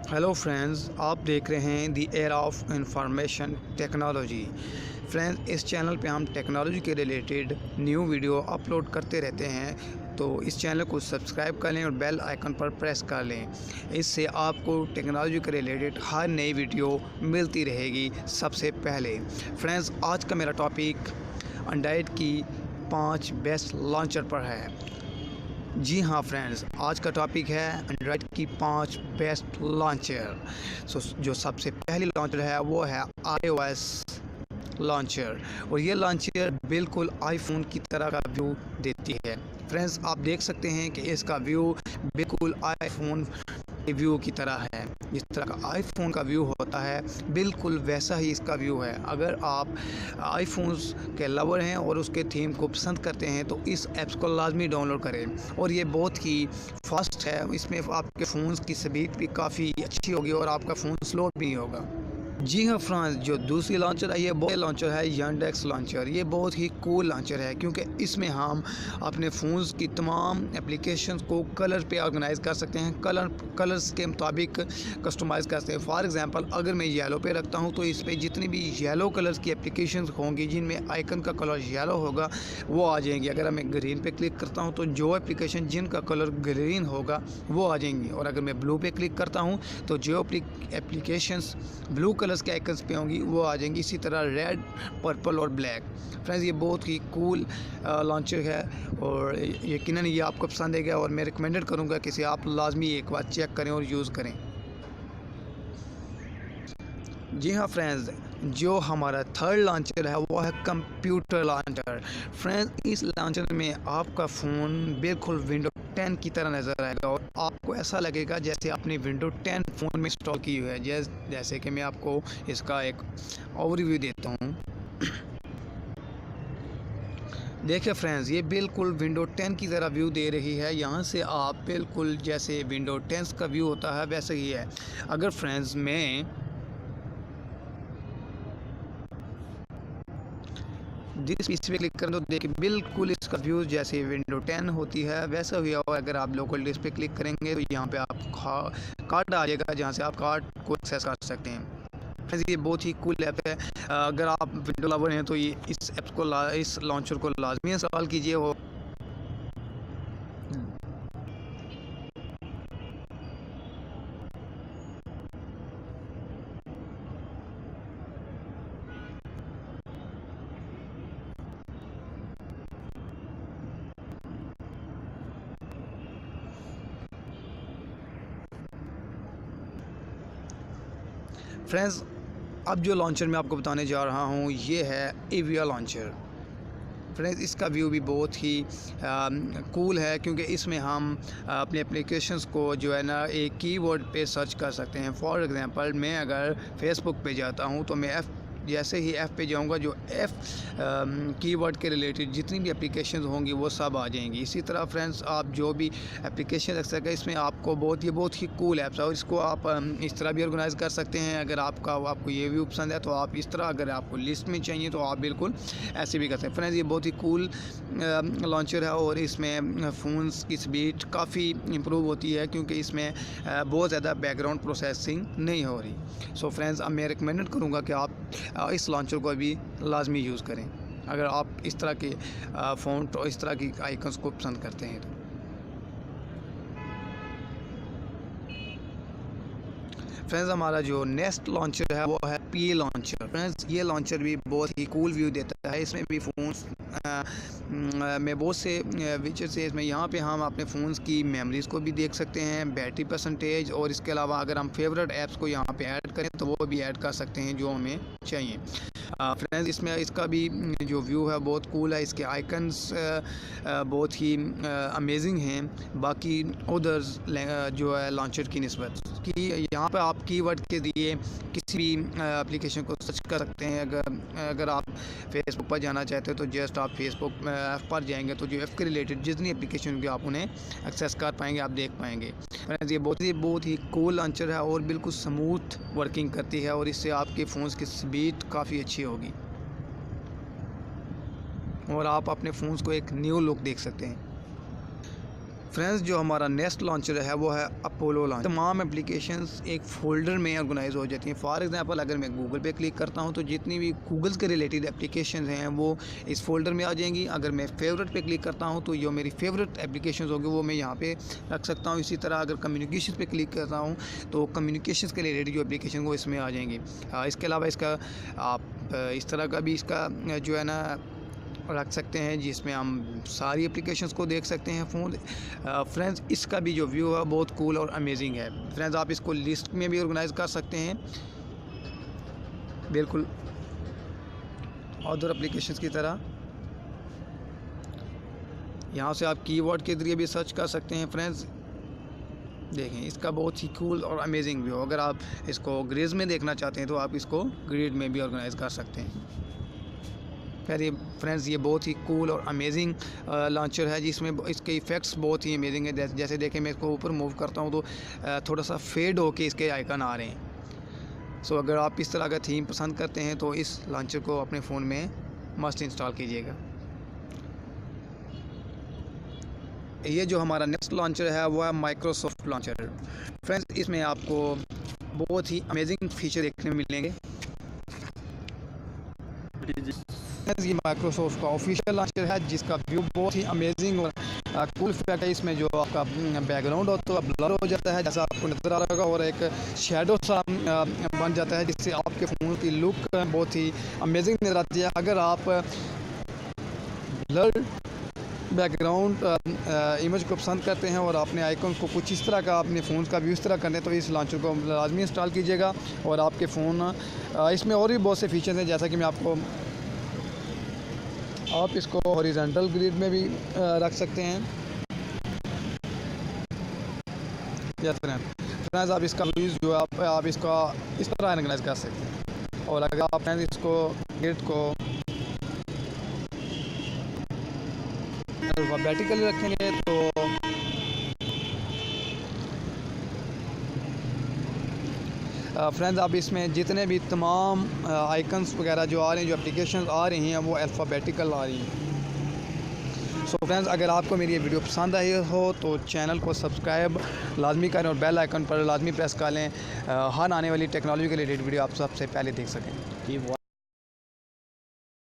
Hello friends, आप देख रहे हैं the era of information technology. Friends, इस चैनल पे हम टेक्नोलॉजी के रिलेटेड न्यू वीडियो अपलोड करते रहते हैं, तो इस चैनल को सब्सक्राइब कर लें और बेल आइकन पर प्रेस कर लें। इससे आपको टेक्नोलॉजी के रिलेटेड हर नई वीडियो मिलती रहेगी सबसे पहले। फ्रेंड्स, आज का मेरा टॉपिक एंड्रॉयड की 5 बेस्ट लॉन्चर पर है। जी हाँ फ्रेंड्स, आज का टॉपिक है एंड्रॉयड की 5 बेस्ट लॉन्चर। जो सबसे पहली लॉन्चर है वो है iOS लॉन्चर, और ये लॉन्चर बिल्कुल आईफोन की तरह का व्यू देती है। फ्रेंड्स, आप देख सकते हैं कि इसका व्यू बिल्कुल आईफोन व्यू की तरह है। जिस तरह का आईफोन का व्यू होता है बिल्कुल वैसा ही इसका व्यू है। अगर आप आईफोन्स के लवर हैं और उसके थीम को पसंद करते हैं तो इस ऐप्स को लाजमी डाउनलोड करें, और ये बहुत ही फास्ट है। इसमें आपके फ़ोन की स्पीड भी काफ़ी अच्छी होगी और आपका फ़ोन स्लो भी नहीं होगा। जी हाँ फ्रेंड्स, जो दूसरी लॉन्चर है ये लॉन्चर है यांडेक्स लॉन्चर। ये बहुत ही कूल लॉन्चर है क्योंकि इसमें हम अपने फ़ोन्स की तमाम एप्लीकेशंस को कलर पे ऑर्गेनाइज़ कर सकते हैं, कलर्स के मुताबिक कस्टमाइज़ कर सकते हैं। फॉर एग्जांपल, अगर मैं येलो पे रखता हूँ तो इस पर जितनी भी येलो कलर्स की एप्लीकेशंस होंगी जिनमें आइकन का कलर येलो होगा वो आ जाएंगी। अगर मैं ग्रीन पे क्लिक करता हूँ तो जो एप्लीकेशन जिनका कलर ग्रीन होगा वो आ जाएंगी, और अगर मैं ब्लू पे क्लिक करता हूँ तो जो एप्लीकेशंस ब्लू कलर्स के आइकन्स पे होंगी वो आ जाएंगी। इसी तरह रेड, पर्पल और ब्लैक। फ्रेंड्स, ये बहुत ही कूल लॉन्चर है और यकीनन ये आपको पसंद आएगा, और मैं रिकमेंडेड करूँगा कि इसे आप लाजमी एक बार चेक करें और यूज़ करें। जी हाँ फ्रेंड्स, जो हमारा थर्ड लॉन्चर है वो है कंप्यूटर लॉन्चर। फ्रेंड्स, इस लॉन्चर में आपका फ़ोन बिल्कुल विंडो 10 की तरह नज़र आएगा और आपको ऐसा लगेगा जैसे आपने विंडो 10 फ़ोन में इंस्टॉल की हुई है। जैसे कि मैं आपको इसका एक ओवरव्यू देता हूँ। देखिए फ्रेंड्स, ये बिल्कुल विंडो 10 की तरह व्यू दे रही है। यहाँ से आप बिल्कुल जैसे विंडो 10 का व्यू होता है वैसे ही है। अगर फ्रेंड्स मैं जिस पीसी पे क्लिक करें तो देखिए बिल्कुल इसका व्यू जैसे विंडो 10 होती है वैसा हुआ। और अगर आप लोकल डिस्क पे क्लिक करेंगे तो यहाँ पे आप कार्ड आ जाएगा जहाँ से आप कार्ड को एक्सेस कर सकते हैं। ये बहुत ही कूल ऐप है। अगर आप विंडो लवर हैं तो ये इस ऐप को इस लॉन्चर को लाजमी इंस्टॉल कीजिए। हो फ्रेंड्स, अब जो लॉन्चर मैं आपको बताने जा रहा हूँ ये है एविया लॉन्चर। फ्रेंड्स, इसका व्यू भी बहुत ही कूल है क्योंकि इसमें हम अपने एप्लीकेशंस को जो है ना एक कीवर्ड पे सर्च कर सकते हैं। फॉर एग्जांपल, मैं अगर फेसबुक पे जाता हूँ तो मैं जैसे ही ऐप पे जाऊंगा जो कीवर्ड के रिलेटेड जितनी भी एप्लीकेशंस होंगी वो सब आ जाएंगी। इसी तरह फ्रेंड्स, आप जो भी एप्लीकेशन रख सकें इसमें आपको बहुत ही कूल ऐप्स है, और इसको आप इस तरह भी ऑर्गेनाइज़ कर सकते हैं। अगर आपको ये व्यू पसंद है तो आप इस तरह, अगर आपको लिस्ट में चाहिए तो आप बिल्कुल ऐसे भी कर सकते हैं। फ्रेंड्स, ये बहुत ही कूल लॉन्चर है और इसमें फ़ोन्स की स्पीड काफ़ी इम्प्रूव होती है क्योंकि इसमें बहुत ज़्यादा बैकग्राउंड प्रोसेसिंग नहीं हो रही। सो फ्रेंड्स, अब मैं रिकमेंडेड करूँगा कि आप इस लॉन्चर को भी लाजमी यूज़ करें अगर आप इस तरह के फ़ॉन्ट और इस तरह की आइकन्स को पसंद करते हैं तो। फ्रेंड्स, हमारा जो नेक्स्ट लॉन्चर है वो है पीए लॉन्चर। फ्रेंड्स, ये लॉन्चर भी बहुत ही कूल व्यू देता है। इसमें भी फ़ोन्स में बहुत से फीचर्स है। इसमें यहाँ पे हम अपने फ़ोन्स की मेमोरीज़ को भी देख सकते हैं, बैटरी परसेंटेज, और इसके अलावा अगर हम फेवरेट ऐप्स को यहाँ पे ऐड करें तो वो भी ऐड कर सकते हैं जो हमें चाहिए। फ्रेंड्स, इसमें इसका भी जो व्यू है बहुत कूल है। इसके आइकन्स बहुत ही अमेजिंग हैं बाकी उधर जो है लॉन्चर की निस्बत कि यहाँ पर आप कीवर्ड के लिए किसी भी एप्लीकेशन को सर्च कर सकते हैं। अगर आप फेसबुक पर जाना चाहते हो तो जस्ट आप फेसबुक ऐप पर जाएंगे तो जो ऐप के रिलेटेड जितनी एप्लीकेशन होंगी आप उन्हें एक्सेस कर पाएंगे, आप देख पाएंगे। फ्रेंड्स, ये बहुत ही कूल लॉन्चर है और बिल्कुल स्मूथ वर्किंग करती है, और इससे आपके फ़ोन्स की स्पीड काफ़ी अच्छी होगी और आप अपने फ़ोन्स को एक न्यू लुक देख सकते हैं। फ्रेंड्स जो हमारा नेक्स्ट लॉन्चर है वो है अपोलो लॉन्चर। तमाम एप्लीकेशंस एक फ़ोल्डर में ऑर्गेनाइज हो जाती हैं। फॉर एग्जांपल अगर मैं गूगल पे क्लिक करता हूं तो जितनी भी गूगल के रिलेटेड एप्लीकेशंस हैं वो इस फोल्डर में आ जाएंगी। अगर मैं फेवरेट पे क्लिक करता हूं तो जो मेरी फेवरेट एप्लीकेशंस होगी वो मैं यहां पे रख सकता हूं। इसी तरह अगर कम्युनिकेशन पे क्लिक करता हूँ तो कम्युनिकेशन के रिलेटेड जो एप्लीकेशन वो इसमें आ जाएंगी। इसके अलावा इसका आप इस तरह का भी इसका जो है ना रख सकते हैं जिसमें हम सारी एप्लीकेशंस को देख सकते हैं फ़ोन। फ्रेंड्स इसका भी जो व्यू है बहुत कूल और अमेजिंग है। फ्रेंड्स आप इसको लिस्ट में भी ऑर्गेनाइज कर सकते हैं बिल्कुल अदर एप्लीकेशंस की तरह। यहाँ से आप कीवर्ड के ज़रिए भी सर्च कर सकते हैं। फ्रेंड्स देखें इसका बहुत ही कूल और अमेजिंग व्यू। अगर आप इसको ग्रिड में देखना चाहते हैं तो आप इसको ग्रिड में भी ऑर्गेनाइज कर सकते हैं। फिर ये फ्रेंड्स ये बहुत ही कूल और अमेजिंग लॉन्चर है जिसमें इसके इफ़ेक्ट्स बहुत ही अमेजिंग है। जैसे देखें मैं इसको ऊपर मूव करता हूँ तो थोड़ा सा फेड होके इसके आइकन आ रहे हैं। सो अगर आप इस तरह का थीम पसंद करते हैं तो इस लॉन्चर को अपने फ़ोन में मस्ट इंस्टॉल कीजिएगा। ये जो हमारा नेक्स्ट लॉन्चर है वो है माइक्रोसॉफ्ट लॉन्चर। फ्रेंड्स इसमें आपको बहुत ही अमेजिंग फीचर देखने को मिलेंगे। ये माइक्रोसॉफ्ट का ऑफिशियल लॉन्चर है जिसका व्यू बहुत ही अमेजिंग और कूल फैक्ट है। इसमें जो आपका बैकग्राउंड होता है ब्लर हो जाता है जैसा आपको नज़र आ रहा होगा और एक शेडो सा बन जाता है जिससे आपके फ़ोन की लुक बहुत ही अमेजिंग नज़र आती है। अगर आप ब्लर बैकग्राउंड इमेज को पसंद करते हैं और अपने आइकन को कुछ इस तरह का अपने फ़ोन का व्यू इस तरह करने तो इस लॉन्चर को लाजमी इंस्टॉल कीजिएगा। और आपके फ़ोन इसमें और भी बहुत से फीचर्स हैं जैसा कि मैं आपको आप इसको हॉरिजॉन्टल ग्रिड में भी रख सकते हैं। फ्रेंड्स आप इसका जो आप इसका इस तरह ऑर्गेनाइज कर सकते हैं। और अगर आप इसको ग्रिड को अल्फाबेटिकली रखेंगे तो फ्रेंड्स आप इसमें जितने भी तमाम आइकन्स वगैरह जो आ रहे हैं जो एप्लीकेशन आ रही हैं वो अल्फ़ाबेटिकल आ रही हैं। सो फ्रेंड्स अगर आपको मेरी ये वीडियो पसंद आई हो तो चैनल को सब्सक्राइब लाजमी करें और बेल आइकन पर लाजमी प्रेस कर लें हर आने वाली टेक्नोलॉजी के रिलेटेड वीडियो आप सबसे पहले देख सकें।